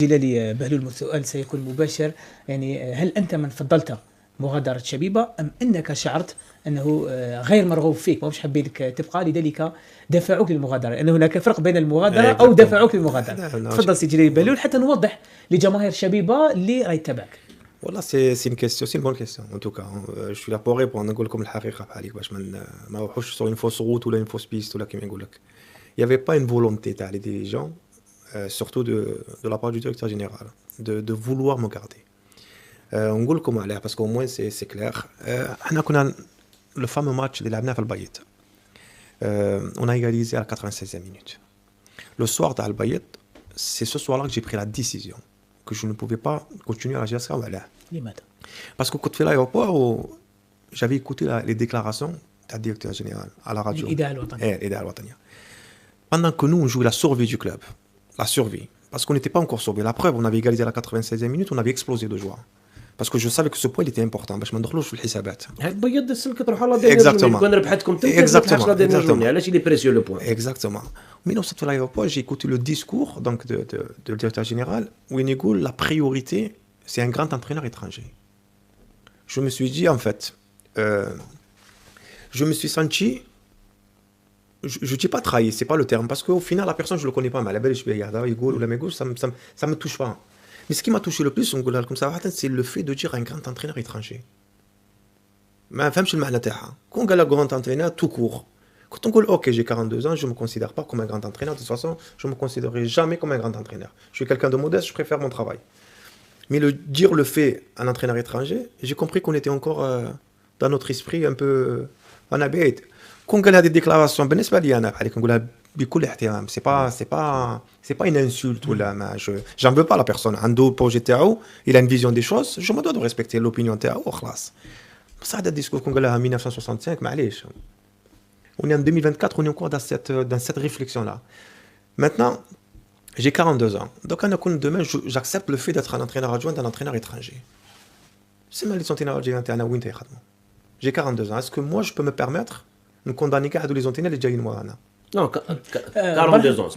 جلالي بهلول، السؤال سيكون مباشر. يعني هل أنت من فضلت مغادرة شبيبة أم أنك شعرت أنه غير مرغوب فيك ومش حابينك تبقى لذلك دفعوك للمغادرة؟ لأن هناك فرق بين المغادرة أو دفعوك للمغادرة. تفضل سي جلالي بهلول حتى نوضح لجماهير شبيبة اللي راهي تتابعك. والله سي une question, c'est une bonne question en tout cas. Je suis là pour répondre. نقول لكم الحقيقة بحالك باش ما نروحوش sur une fausse route ولا une fausse piste ولا كيما يقول لك. Il y avait pas une volonté تاع les dirigeants, surtout de la part du directeur général, de vouloir me garder. نقول لكم عليه parce qu'au moins c'est clair. احنا كنا le fameux match اللي لعبناه في البيت. On a égalisé à la 96e minute. Le soir تاع البيت, c'est ce soir-là que j'ai pris la décision que je ne pouvais pas continuer à l'Algérie. Parce que quand je suis à l'aéroport, j'avais écouté les déclarations du directeur général à la radio. l'Idéal Watania. Pendant que nous, on jouait la survie du club. La survie. Parce qu'on n'était pas encore sauvé. La preuve, on avait égalisé à la 96e minute, on avait explosé de joie. Parce que je savais que ce point il était important باش ما ندخلوش في الحسابات. بيض السلك تروح على دينير كون ربحتكم تلك Exactement. Mais non, cette fois à l'aéroport, j'ai écouté le discours donc de directeur général où il dit la priorité c'est un grand entraîneur étranger. Je me suis dit en fait je me suis senti je dis pas trahi, c'est pas le terme parce qu'au final la personne je le connais pas mal, ça me touche pas. Mais ce qui m'a touché le plus, c'est le fait de dire un grand entraîneur étranger. ما فهمش المعنى تاعها. كون قال grand entraîneur tout court. Quand on dit OK, j'ai 42 ans, je me considère pas comme un grand entraîneur. De toute façon, je me considérerai jamais comme un grand entraîneur. Je suis quelqu'un de modeste, je préfère mon travail. Mais dire le fait un entraîneur étranger, j'ai compris qu'on était encore dans notre esprit un peu en abête. كون قال هذه déclaration بالنسبة لي أنا عليك نقولها بكل احترام. C'est pas une insulte ou là, j'en veux pas la personne. عنده projet تاعو, il a une vision des choses, je me dois de respecter l'opinion تاعو وخلاص. بس هذا الديسكور كون قالها 1965 معليش. On est en 2024, on est encore dans cette réflexion-là. Maintenant, j'ai 42 ans. Donc, demain, j'accepte le fait d'être un entraîneur adjoint d'un entraîneur étranger. C'est mal les entraîneurs algériens. J'ai 42 ans. Est-ce que moi, je peux me permettre de condamner les entraîneurs les Djaïnois? Non, 42 ans.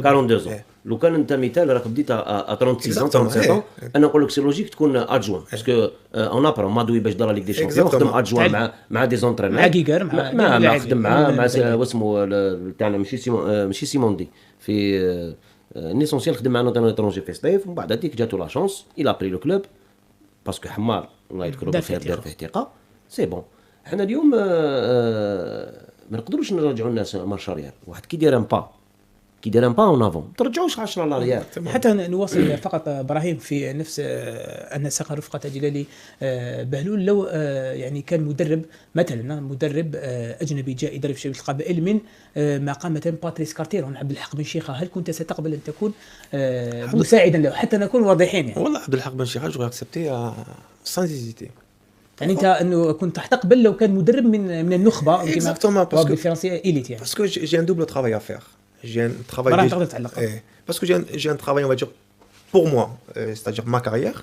42 ans. لو كان انت مثال راك بديت à 36 ans 37 ans, انا نقول لك سي لوجيك تكون ادجوان باسكو اون ابرون مادوي باش دار ليك دي شامبيون خدم ادجوان مع دي زونترينور مع كيكر مع خدم مع واسمو تاعنا ماشي سيموندي في نيسونسيال خدم مع نوتان اترونجي في صيف ومن بعد هذيك جاتو لا شانس الى ابري لو كلوب باسكو حمار الله يذكره بالخير دار فيه ثقه سي بون. حنا اليوم ما نقدروش نرجعوا الناس مارش اريير. واحد كي داير ان با اون افون ترجعوش 10 لاريير. حتى نواصل فقط ابراهيم في نفس ان ساق رفقه جلالي بهلول. لو يعني كان مدرب مثلا مدرب اجنبي جاء يدرب شباب القبائل من مقام مثلا باتريس كارتير عبد الحق بن شيخه, هل كنت ستقبل ان تكون مساعدا له حتى نكون واضحين يعني؟ والله عبد الحق بن شيخه جو اكسبتي سان هيزيتي. يعني انت انه كنت تقبل لو كان مدرب من النخبه كما بالفرنسيه إليت يعني. Parce que j'ai un double travail à faire. J'ai un travail parce que j'ai un travail, on va dire, pour moi, c'est-à-dire ma carrière,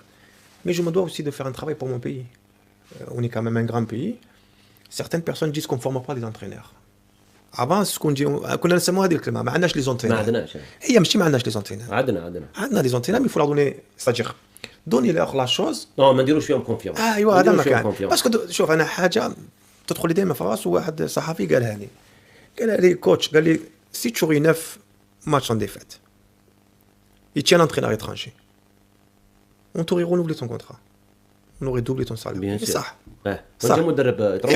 mais je me dois aussi de faire un travail pour mon pays. On est quand même un grand pays. Certaines personnes disent qu'on ne forme pas des entraîneurs. Avant, ce qu'on dit, كنا نسموها هذه الكلمه ما عندناش لي زونترينور. ما عندناش. هي ماشي ما عندناش لي زونترينور. عندنا لي زونترينور, mais il faut leur donner, c'est-à-dire donner leur la chose. non ما نديروش فيهم كونفيونس. ايوا هذا ما كان. باسكو شوف انا حاجه تدخل لي دائما في راس, واحد صحفي قالها لي كوتش قال لي si tu aurais 9 matchs en défaite et tu es un entraîneur étranger, on t'aurait renouvelé ton contrat, on aurait doublé ton salaire. C'est ça.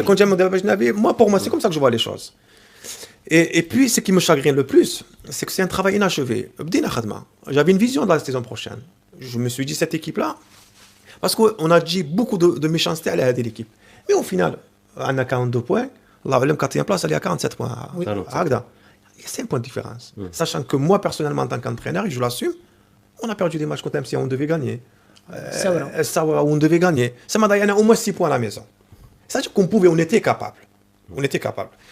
كنت مدرب اجنبي. moi pour moi c'est comme ça que je vois les choses. Et puis ce qui me chagrine le plus, c'est que c'est un travail inachevé. بدينا خدمه. J'avais une vision dans la saison prochaine. Je me suis dit cette équipe là, parce qu'on a dit beaucoup de méchanceté à l'équipe, mais au final on a 42 points, la 4e place elle est à 47 points. C'est un point de différence. Sachant que moi personnellement en tant qu'entraîneur, et je l'assume, on a perdu des matchs contre MC, on devait gagner. Saoura, on devait gagner. Ça m'a donné au moins 6 points à la maison. C'est-à-dire qu'on pouvait, on était capable.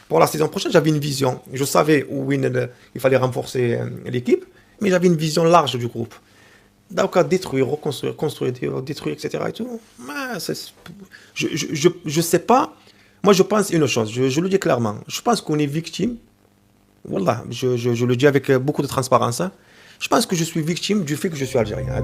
Pour la saison prochaine, j'avais une vision. Je savais où il fallait renforcer l'équipe, mais j'avais une vision large du groupe. Donc à détruire, reconstruire, construire, détruire, etc. Et tout. Je sais pas. Moi, je pense une chose. Je le dis clairement. Je pense qu'on est victime. Voilà. Je le dis avec beaucoup de transparence. Hein. Je pense que je suis victime du fait que je suis algérien.